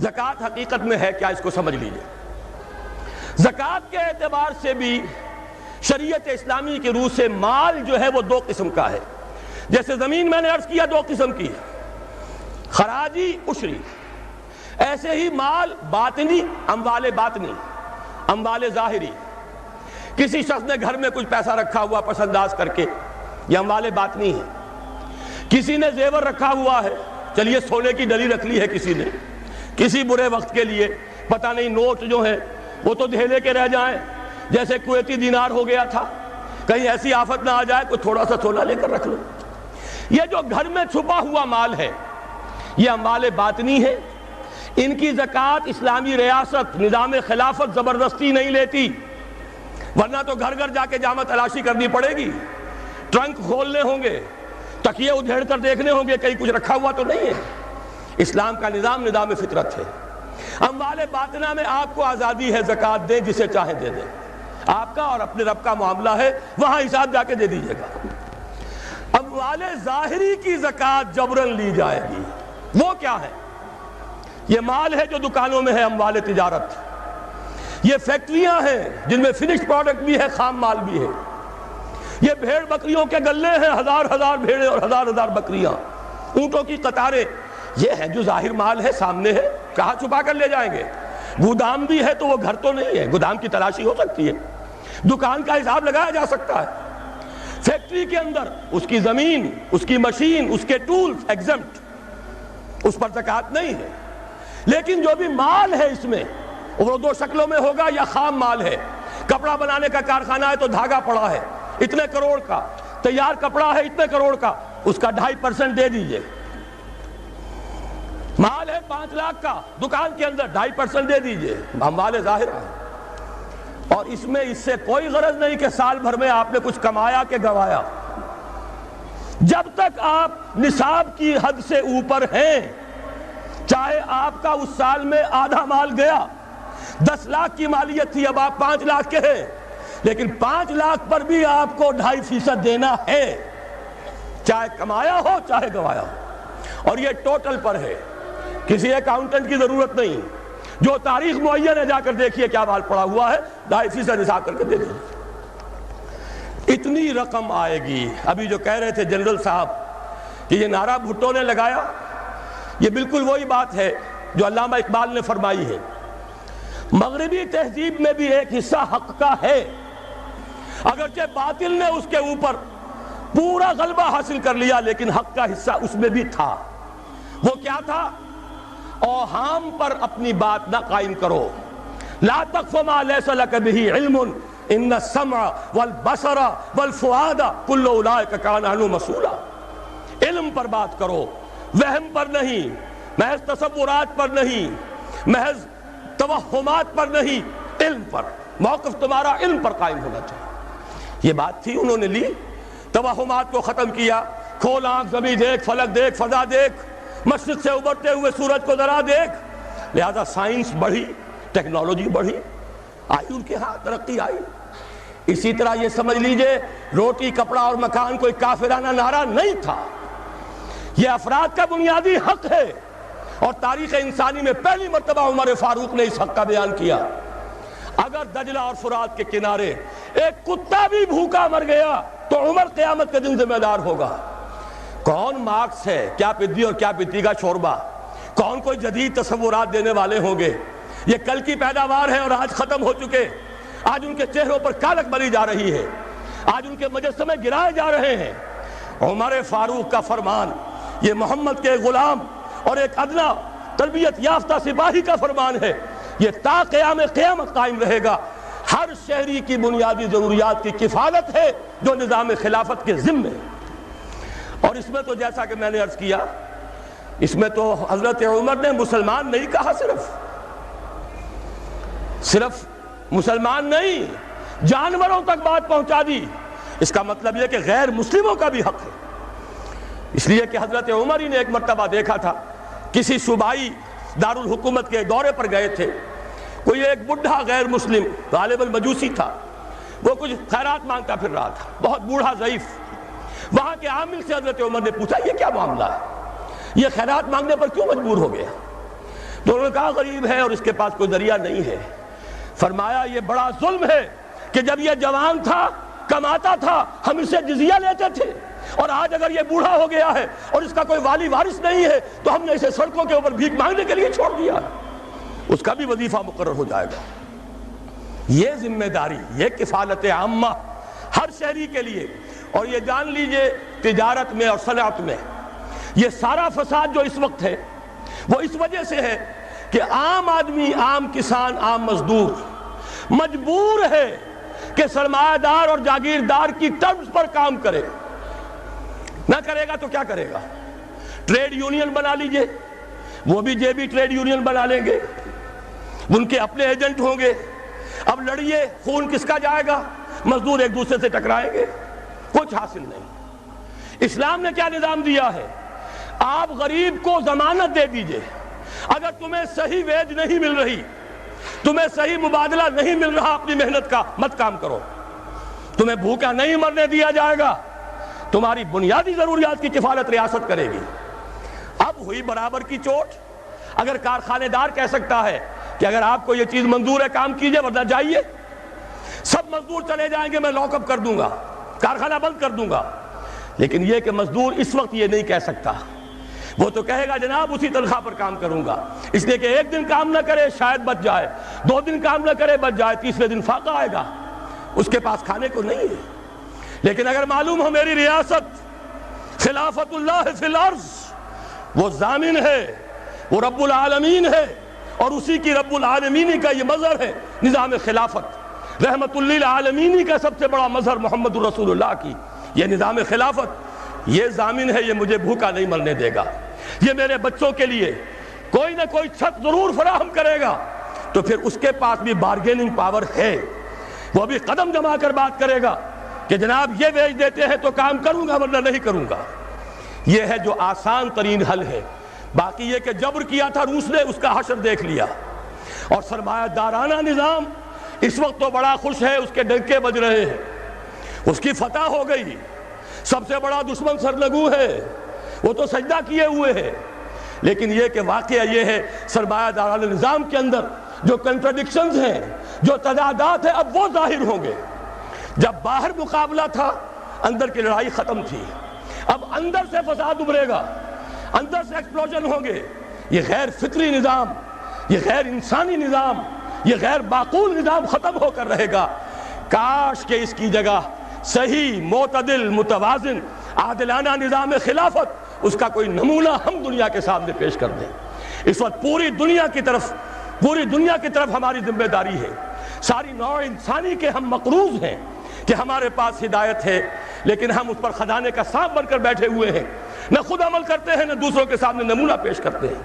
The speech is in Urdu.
زکوٰۃ حقیقت میں ہے کیا، اس کو سمجھ لیجئے۔ زکوٰۃ کے اعتبار سے بھی شریعت اسلامی کی روح سے مال جو ہے وہ دو قسم کا ہے۔ جیسے زمین میں نے عرض کیا دو قسم کی ہے، خراجی عشری، ایسے ہی مال باطنی، اموال باطنی، اموال ظاہری۔ کسی شخص نے گھر میں کچھ پیسہ رکھا ہوا پس انداز کر کے، یہ اموال باطنی ہے۔ کسی نے زیور رکھا ہوا ہے، چلیے سونے کی ڈلی رکھ لی ہے کسی نے، کسی برے وقت کے لیے، پتہ نہیں نوٹ جو ہیں وہ تو دھیلے کے رہ جائیں، جیسے کویتی دینار ہو گیا تھا، کہیں ایسی آفت نہ آ جائے کوئی تھوڑا سا سونا لے کر رکھ لو۔ یہ جو گھر میں چھپا ہوا مال ہے یہ اموال باطنی ہے، ان کی زکوٰۃ اسلامی ریاست نظام خلافت زبردستی نہیں لیتی، ورنہ تو گھر گھر جا کے جامع تلاشی کرنی پڑے گی، ٹرنک کھولنے ہوں گے، تکیے ادھیڑ کر دیکھنے ہوں گے کہیں کچھ رکھا ہوا تو نہیں ہے۔ اسلام کا نظام فطرت ہے۔ اموال باطنہ میں آپ کو آزادی ہے، زکوٰۃ دیں جسے چاہیں دے دیں، آپ کا اور اپنے رب کا معاملہ ہے، وہاں حساب جا کے دے دیجئے گا۔ اموال ظاہری کی زکوٰۃ جبراً لی جائے گی۔ وہ کیا ہے؟ یہ مال ہے جو دکانوں میں ہے، اموال تجارت۔ یہ فیکٹریاں ہیں جن میں فنشڈ پروڈکٹ بھی ہے، خام مال بھی ہے۔ یہ بھیڑ بکریوں کے گلے ہیں، ہزار ہزار بھیڑیں اور ہزار ہزار بکریاں، اونٹوں کی قطاریں، یہ ہے جو ظاہر مال ہے، سامنے ہے، کہاں چھپا کر لے جائیں گے؟ گودام بھی ہے تو وہ گھر تو نہیں ہے، گودام کی تلاشی ہو سکتی ہے، دکان کا حساب لگایا جا سکتا ہے۔ فیکٹری کے اندر اس کی زمین، اس کی مشین، اس کے ٹولز ایگزمپٹ، اس پر زکوٰۃ نہیں ہے۔ لیکن جو بھی مال ہے اس میں وہ دو شکلوں میں ہوگا، یا خام مال ہے، کپڑا بنانے کا کارخانہ ہے تو دھاگا پڑا ہے اتنے کروڑ کا، تیار کپڑا ہے اتنے کروڑ کا، اس کا 2.5% دے دیجئے۔ مال ہے 5 لاکھ کا دکان کے اندر، 2.5% دے دیجئے، اموال ظاہر ہے۔ اور اس میں اس سے کوئی غرض نہیں کہ سال بھر میں آپ نے کچھ کمایا کہ گوایا۔ جب تک آپ نصاب کی حد سے اوپر ہیں، چاہے آپ کا اس سال میں آدھا مال گیا، 10 لاکھ کی مالیت تھی، اب آپ 5 لاکھ کے ہیں، لیکن 5 لاکھ پر بھی آپ کو 2.5% دینا ہے، چاہے کمایا ہو چاہے گوایا ہو۔ اور یہ ٹوٹل پر ہے، کسی اکاؤنٹنٹ کی ضرورت نہیں، جو تاریخ معین ہے جا کر دیکھیے کیا مال پڑا ہوا ہے، 2.5% حساب کر کے دے دیجیے۔ اتنی رقم آئے گی۔ ابھی جو کہہ رہے تھے جنرل صاحب کہ یہ نعرہ بھٹو نے لگایا، یہ بالکل وہی بات ہے جو علامہ اقبال نے فرمائی ہے۔ مغربی تہذیب میں بھی ایک حصہ حق کا ہے، اگرچہ باطل نے اس کے اوپر پورا غلبہ حاصل کر لیا، لیکن حق کا حصہ اس میں بھی تھا۔ وہ کیا تھا؟ اوہام پر اپنی بات نہ قائم کرو، لا تقف ما لیس لک بہ علم ان السمع والبصر والفؤاد کل اولئک کان عنہ مسئولا۔ علم پر بات کرو، وہم پر نہیں، محض تصورات پر نہیں، محض توہمات پر نہیں، علم پر۔ موقف تمہارا علم پر قائم ہونا چاہیے۔ یہ بات تھی، انہوں نے لی، توہمات کو ختم کیا، کھول آنکھ، زمین دیکھ، فلک دیکھ، فضا دیکھ، مشرق سے ابھرتے ہوئے سورج کو ذرا دیکھ۔ لہذا سائنس بڑھی، ٹیکنالوجی بڑھی، آئی ان کے ہاں ترقی آئی۔ اسی طرح یہ سمجھ لیجئے روٹی، کپڑا اور مکان کوئی کافرانہ نعرہ نہیں تھا، یہ افراد کا بنیادی حق ہے، اور تاریخ انسانی میں پہلی مرتبہ عمر فاروق نے اس حق کا بیان کیا۔ اگر دجلہ اور فرات کے کنارے ایک کتا بھی بھوکا مر گیا تو عمر قیامت کے دن ذمہ دار ہوگا۔ کون مارکس ہے، کیا پدی اور کیا پتی کا شوربہ، کون کوئی جدید تصورات دینے والے ہوں گے؟ یہ کل کی پیداوار ہے اور آج ختم ہو چکے، آج ان کے چہروں پر کالک بری جا رہی ہے، آج ان کے مجسمے گرائے جا رہے ہیں۔ عمر فاروق کا فرمان، یہ محمد کے غلام اور ایک ادنا تربیت یافتہ سپاہی کا فرمان ہے، یہ تا قیام قیامت قائم رہے گا۔ ہر شہری کی بنیادی ضروریات کی کفالت ہے جو نظام خلافت کے ذمے ہے۔ اور اس میں تو جیسا کہ میں نے عرض کیا، اس میں تو حضرت عمر نے مسلمان نہیں کہا، صرف مسلمان نہیں، جانوروں تک بات پہنچا دی۔ اس کا مطلب یہ کہ غیر مسلموں کا بھی حق ہے۔ اس لیے کہ حضرت عمر ہی نے ایک مرتبہ دیکھا تھا، کسی صوبائی دارالحکومت کے دورے پر گئے تھے، کوئی ایک بڈھا غیر مسلم غالباً مجوسی تھا، وہ کچھ خیرات مانگتا پھر رہا تھا، بہت بوڑھا ضعیف۔ وہاں کے عامل سے حضرت عمر نے پوچھا یہ کیا معاملہ ہے، یہ خیرات مانگنے پر کیوں مجبور ہو گیا؟ تو انہوں نے کہا غریب ہے اور اس کے پاس کوئی ذریعہ نہیں ہے۔ فرمایا یہ بڑا ظلم ہے کہ جب یہ جوان تھا، کماتا تھا، ہم اسے جزیہ لیتے تھے، اور آج اگر یہ بوڑھا ہو گیا ہے اور اس کا کوئی والی وارث نہیں ہے تو ہم نے اسے سڑکوں کے اوپر بھیک مانگنے کے لیے چھوڑ دیا، اس کا بھی وظیفہ مقرر ہو جائے گا۔ یہ ذمہ داری، یہ کفالت عامہ ہر شہری کے لیے۔ اور یہ جان لیجئے تجارت میں اور صنعت میں یہ سارا فساد جو اس وقت ہے وہ اس وجہ سے ہے کہ عام آدمی، عام کسان، عام مزدور مجبور ہے کہ سرمایہ دار اور جاگیردار کی ٹرمز پر کام کرے۔ نہ کرے گا تو کیا کرے گا؟ ٹریڈ یونین بنا لیجئے، وہ بھی جیبی ٹریڈ یونین بنا لیں گے، ان کے اپنے ایجنٹ ہوں گے۔ اب لڑیے، خون کس کا جائے گا؟ مزدور ایک دوسرے سے ٹکرائیں گے، کچھ حاصل نہیں۔ اسلام نے کیا نظام دیا ہے؟ آپ غریب کو ضمانت دے دیجئے، اگر تمہیں صحیح ویج نہیں مل رہی، تمہیں صحیح مبادلہ نہیں مل رہا اپنی محنت کا، مت کام کرو، تمہیں بھوکا نہیں مرنے دیا جائے گا، تمہاری بنیادی ضروریات کی کفالت ریاست کرے گی۔ اب ہوئی برابر کی چوٹ۔ اگر کارخانے دار کہہ سکتا ہے کہ اگر آپ کو یہ چیز منظور ہے کام کیجئے ورنہ جائیے، سب مزدور چلے جائیں گے، میں لاک اپ کر دوں گا، کارخانہ بند کر دوں گا، لیکن یہ کہ مزدور اس وقت یہ نہیں کہہ سکتا، وہ تو کہے گا جناب اسی تنخواہ پر کام کروں گا، اس لیے کہ ایک دن کام نہ کرے شاید بچ جائے، 2 دن کام نہ کرے بچ جائے، تیسرے دن فاقہ آئے گا، اس کے پاس کھانے کو نہیں ہے۔ لیکن اگر معلوم ہو میری ریاست خلافت اللہ فی الارض، وہ ضامن ہے، وہ رب العالمین ہے، اور اسی کی رب العالمینی کا یہ مظہر ہے نظام خلافت، رحمت للعالمینی کا سب سے بڑا مظہر محمد رسول اللہ کی یہ نظام خلافت، یہ ضامن ہے، یہ مجھے بھوکا نہیں مرنے دے گا، یہ میرے بچوں کے لیے کوئی نہ کوئی چھت ضرور فراہم کرے گا، تو پھر اس کے پاس بھی بارگیننگ پاور ہے، وہ بھی قدم جما کر بات کرے گا کہ جناب یہ ویج دیتے ہیں تو کام کروں گا ورنہ نہیں کروں گا۔ یہ ہے جو آسان ترین حل ہے۔ باقی یہ کہ جبر کیا تھا روس نے، اس کا حشر دیکھ لیا، اور سرمایہ دارانہ نظام اس وقت تو بڑا خوش ہے، اس کے ڈنکے بج رہے ہیں، اس کی فتح ہو گئی، سب سے بڑا دشمن سرنگوں ہے، وہ تو سجدہ کیے ہوئے ہے۔ لیکن یہ کہ واقعہ یہ ہے سرمایہ دارانہ نظام کے اندر جو کنٹرڈکشنز ہیں، جو تضادات ہیں، اب وہ ظاہر ہوں گے۔ جب باہر مقابلہ تھا، اندر کی لڑائی ختم تھی، اب اندر سے فساد ابھرے گا، اندر سے ایکسپلوژن ہوں گے۔ یہ غیر فطری نظام، یہ غیر انسانی نظام، یہ غیر معقول نظام ختم ہو کر رہے گا۔ کاش کہ اس کی جگہ صحیح، معتدل، متوازن، عادلانہ نظام خلافت، اس کا کوئی نمونہ ہم دنیا کے سامنے پیش کر دیں۔ اس وقت پوری دنیا کی طرف ہماری ذمہ داری ہے، ساری نوع انسانی کے ہم مقروض ہیں کہ ہمارے پاس ہدایت ہے، لیکن ہم اس پر خزانے کا سانپ بن کر بیٹھے ہوئے ہیں، نہ خود عمل کرتے ہیں نہ دوسروں کے سامنے نمونہ پیش کرتے ہیں۔